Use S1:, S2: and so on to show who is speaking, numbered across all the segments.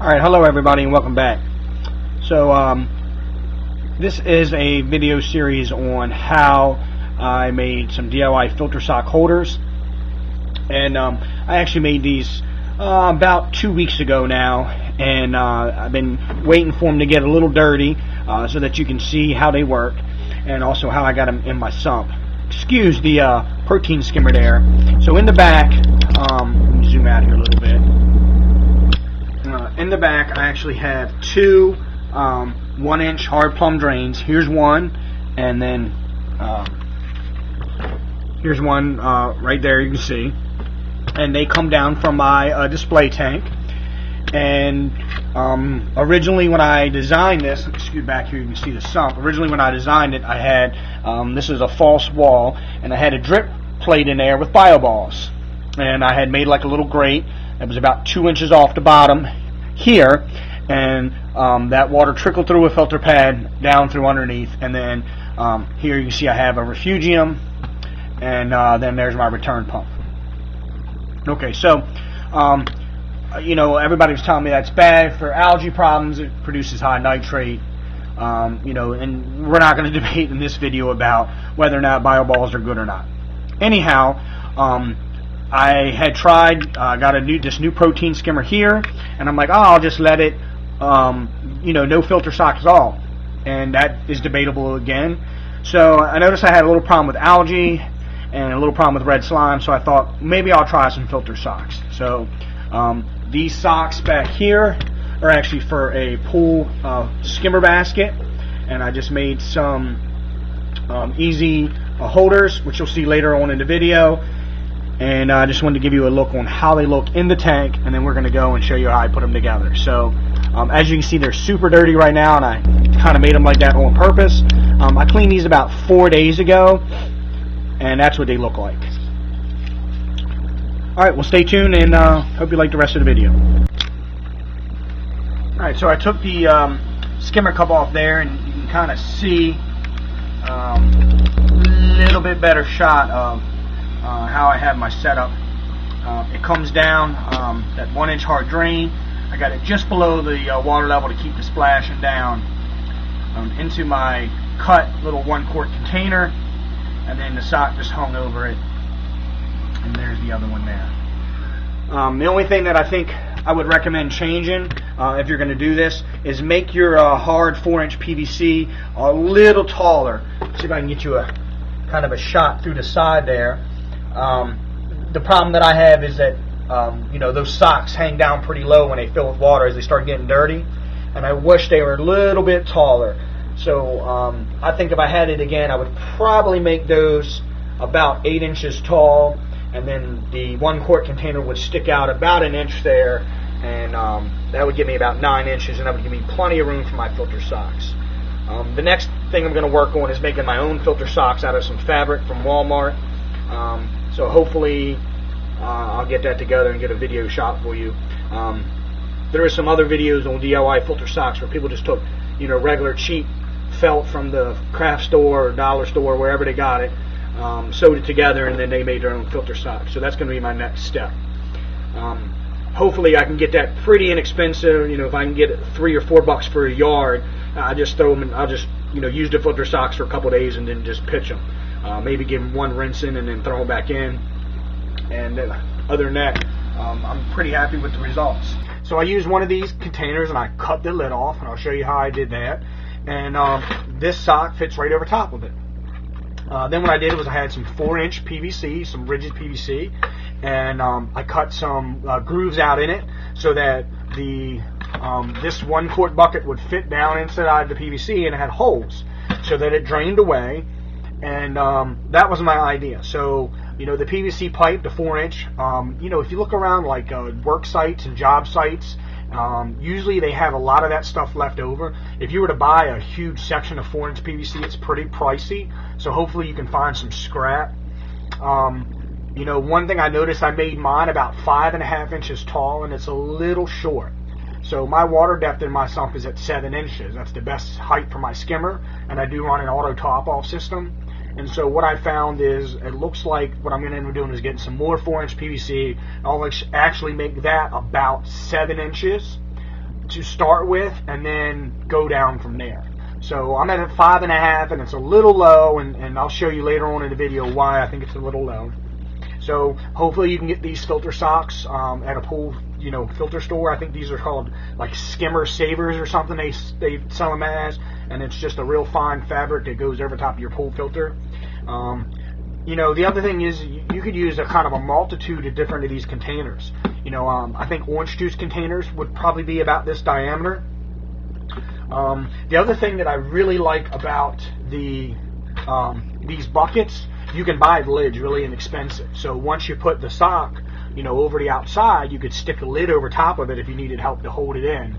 S1: Alright, hello everybody and welcome back. So, this is a video series on how I made some DIY filter sock holders. And I actually made these about 2 weeks ago now, and I've been waiting for them to get a little dirty so that you can see how they work, and also how I got them in my sump. Excuse the protein skimmer there. So in the back, let me zoom out here a little bit. In the back, I actually have two 1-inch hard plumb drains. Here's one, and then here's one right there, you can see. And they come down from my display tank. And originally when I designed this, let me scoot back here, you can see the sump. Originally when I designed it, I had, this is a false wall, and I had a drip plate in there with bio balls. And I had made like a little grate that was about 2 inches off the bottom here, and that water trickled through a filter pad down through underneath, and then here you can see I have a refugium, and then there's my return pump. Okay, so you know, everybody was telling me that's bad for algae problems. It produces high nitrate, you know, and we're not going to debate in this video about whether or not bio balls are good or not. Anyhow, I had tried, got this new protein skimmer here, and I'm like, oh, I'll just let it, you know, no filter socks at all, and that is debatable again. So I noticed I had a little problem with algae and a little problem with red slime, so I thought maybe I'll try some filter socks. So these socks back here are actually for a pool skimmer basket, and I just made some easy holders, which you'll see later on in the video. And I just wanted to give you a look on how they look in the tank, and then we're going to go and show you how I put them together. So as you can see, they're super dirty right now, and I kind of made them like that on purpose. I cleaned these about 4 days ago, and that's what they look like. Alright, well, stay tuned, and hope you like the rest of the video. Alright, so I took the skimmer cup off there, and you can kind of see a little bit better shot of how I have my setup. It comes down that 1-inch hard drain. I got it just below the water level to keep the splashing down into my cut little 1-quart container, and then the sock just hung over it, and there's the other one there. The only thing that I think I would recommend changing if you're going to do this is make your hard 4-inch PVC a little taller. See if I can get you a kind of a shot through the side there. The problem that I have is that you know, those socks hang down pretty low when they fill with water as they start getting dirty, and I wish they were a little bit taller. So I think if I had it again, I would probably make those about 8 inches tall, and then the 1-quart container would stick out about 1 inch there, and that would give me about 9 inches, and that would give me plenty of room for my filter socks. The next thing I'm going to work on is making my own filter socks out of some fabric from Walmart. So hopefully I'll get that together and get a video shot for you. There are some other videos on DIY filter socks where people just took, you know, regular cheap felt from the craft store or dollar store, wherever they got it, sewed it together, and then they made their own filter socks. So that's going to be my next step. Hopefully I can get that pretty inexpensive. You know, if I can get $3 or $4 for a yard, I just throw them in, I'll just, you know, use the filter socks for a couple days and then just pitch them. Maybe give them one rinse in and then throw them back in. And other than that, I'm pretty happy with the results. So I used one of these containers and I cut the lid off, and I'll show you how I did that. And this sock fits right over top of it. Then what I did was I had some 4-inch PVC, some rigid PVC, and I cut some grooves out in it so that the this 1-quart bucket would fit down inside the PVC, and it had holes so that it drained away. And that was my idea. So, you know, the PVC pipe, the 4-inch, you know, if you look around like work sites and job sites, usually they have a lot of that stuff left over. If you were to buy a huge section of 4-inch PVC, it's pretty pricey. So hopefully you can find some scrap. You know, one thing I noticed, I made mine about 5.5 inches tall, and it's a little short. So my water depth in my sump is at 7 inches. That's the best height for my skimmer, and I do run an auto top-off system. And so what I found is, it looks like what I'm going to end up doing is getting some more 4-inch PVC. I'll actually make that about 7 inches. to start with, and then go down from there. So I'm at a 5.5, and it's a little low, and I'll show you later on in the video why I think it's a little low. So hopefully you can get these filter socks at a pool, filter store. I think these are called like Skimmer Savers or something. They sell them as, and it's just a real fine fabric that goes over top of your pool filter. The other thing is you could use a kind of a multitude of different of these containers. I think orange juice containers would probably be about this diameter. The other thing that I really like about these buckets, you can buy the lids really inexpensive. So once you put the sock, over the outside, you could stick a lid over top of it if you needed help to hold it in.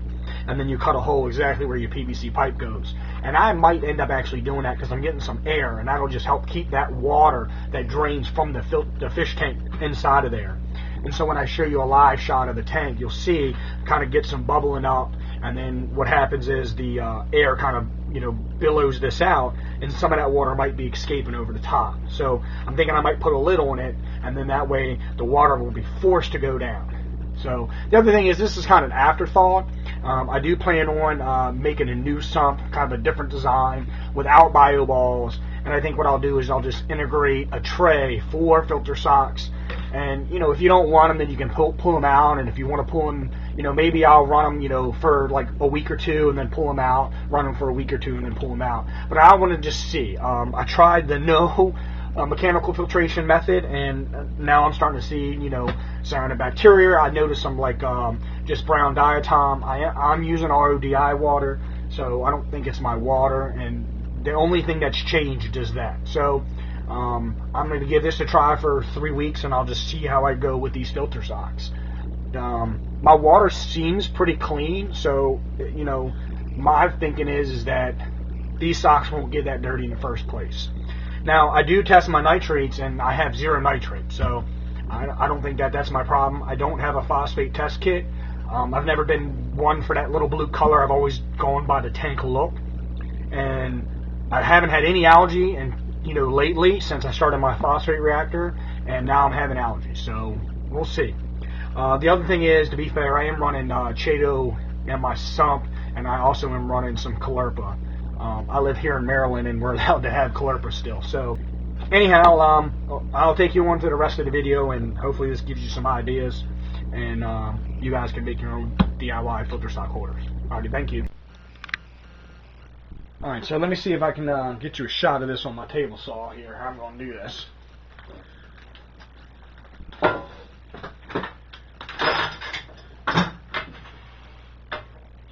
S1: And then you cut a hole exactly where your PVC pipe goes. And I might end up actually doing that because I'm getting some air, and that'll just help keep that water that drains from the fish tank inside of there. And so when I show you a live shot of the tank, you'll see kind of get some bubbling up, and then what happens is the air kind of billows this out, and some of that water might be escaping over the top. So I'm thinking I might put a lid on it, and then that way the water will be forced to go down. So the other thing is, this is kind of an afterthought. I do plan on making a new sump, kind of a different design without bio balls. And I think what I'll do is I'll just integrate a tray for filter socks. And if you don't want them, then you can pull them out. And if you want to pull them, maybe I'll run them, for like a week or two and then pull them out. Run them for a week or two and then pull them out. But I want to just see. I tried the no mechanical filtration method, and now I'm starting to see, cyanobacteria. I noticed some just brown diatom. I'm using RODI water, so I don't think it's my water, and the only thing that's changed is that. So I'm going to give this a try for 3 weeks, and I'll just see how I go with these filter socks. My water seems pretty clean, so my thinking is that these socks won't get that dirty in the first place. Now, I do test my nitrates, and I have 0 nitrates, so I don't think that's my problem. I don't have a phosphate test kit. I've never been one for that little blue color. I've always gone by the tank look, and I haven't had any algae, and lately since I started my phosphate reactor, and now I'm having algae, so we'll see. The other thing is, to be fair, I am running Chaeto in my sump, and I also am running some Clerpa. I live here in Maryland, and we're allowed to have Clerpa still. So anyhow, I'll take you on to the rest of the video, and hopefully this gives you some ideas, and you guys can make your own DIY filter sock holders. Alrighty, thank you. Alright, so let me see if I can get you a shot of this on my table saw here, how I'm going to do this. So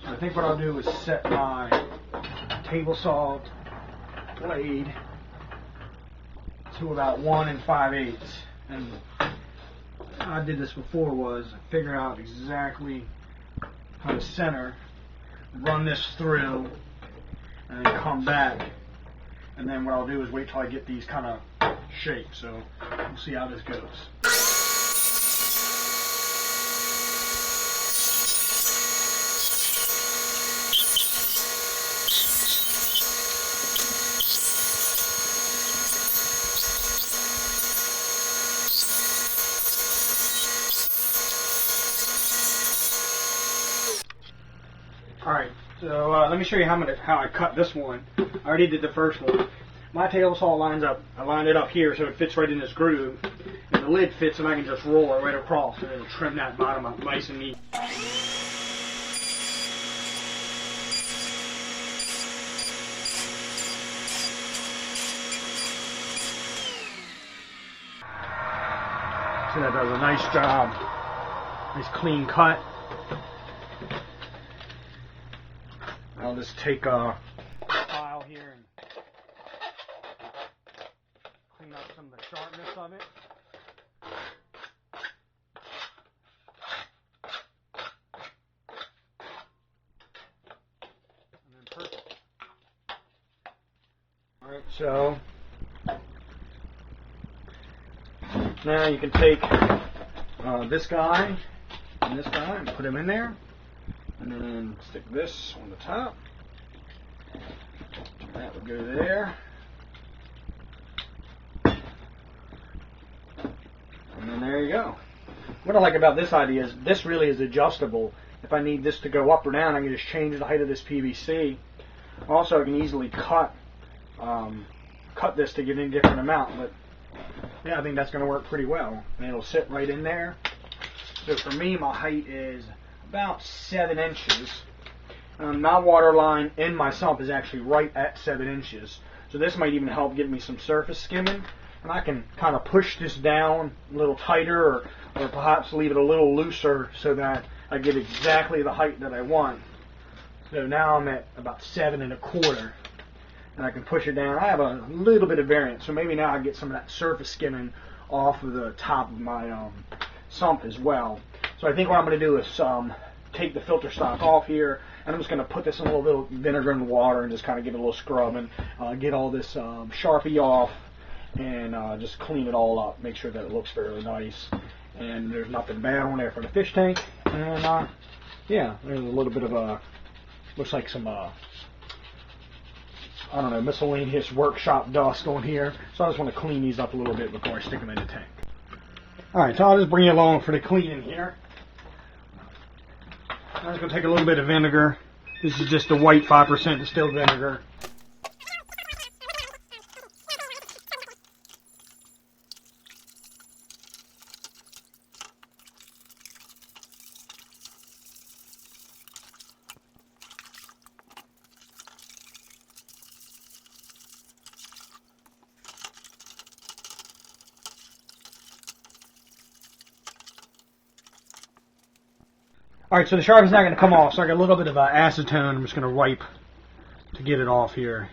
S1: I think what I'll do is set my table saw blade to about 1 5/8, and how I did this before was figure out exactly how to center, run this through, and then come back, and then what I'll do is wait till I get these kind of shaped. So we'll see how this goes. Alright, so let me show you how I cut this one. I already did the first one. My table saw lines up. I lined it up here so it fits right in this groove. And the lid fits, and I can just roll it right across, and it'll trim that bottom up nice and neat. So that does a nice job. Nice clean cut. I'll just take a file here and clean up some of the sharpness of it. And then perfect. Alright, so now you can take this guy and this guy and put them in there. And then stick this on the top. That would go there. And then there you go. What I like about this idea is this really is adjustable. if I need this to go up or down, I can just change the height of this PVC. Also, I can easily cut this to get in a different amount, but yeah, I think that's going to work pretty well. And it'll sit right in there. So for me, my height is about 7 inches. My water line in my sump is actually right at 7 inches. So this might even help get me some surface skimming. And I can kind of push this down a little tighter, or perhaps leave it a little looser so that I get exactly the height that I want. So now I'm at about 7 1/4. And I can push it down. I have a little bit of variance, so maybe now I get some of that surface skimming off of the top of my sump as well. So I think what I'm going to do is take the filter stock off here, and I'm just going to put this in a little bit of vinegar and water and just kind of give it a little scrub and get all this Sharpie off and just clean it all up, make sure that it looks fairly nice and there's nothing bad on there for the fish tank. And yeah, there's a little bit of looks like some I don't know, miscellaneous workshop dust on here, so I just want to clean these up a little bit before I stick them in the tank. Alright, so I'll just bring you along for the cleaning here. I'm just going to take a little bit of vinegar. This is just the white 5% distilled vinegar. Alright, so the Sharpie's not going to come off, so I got a little bit of acetone I'm just going to wipe to get it off here.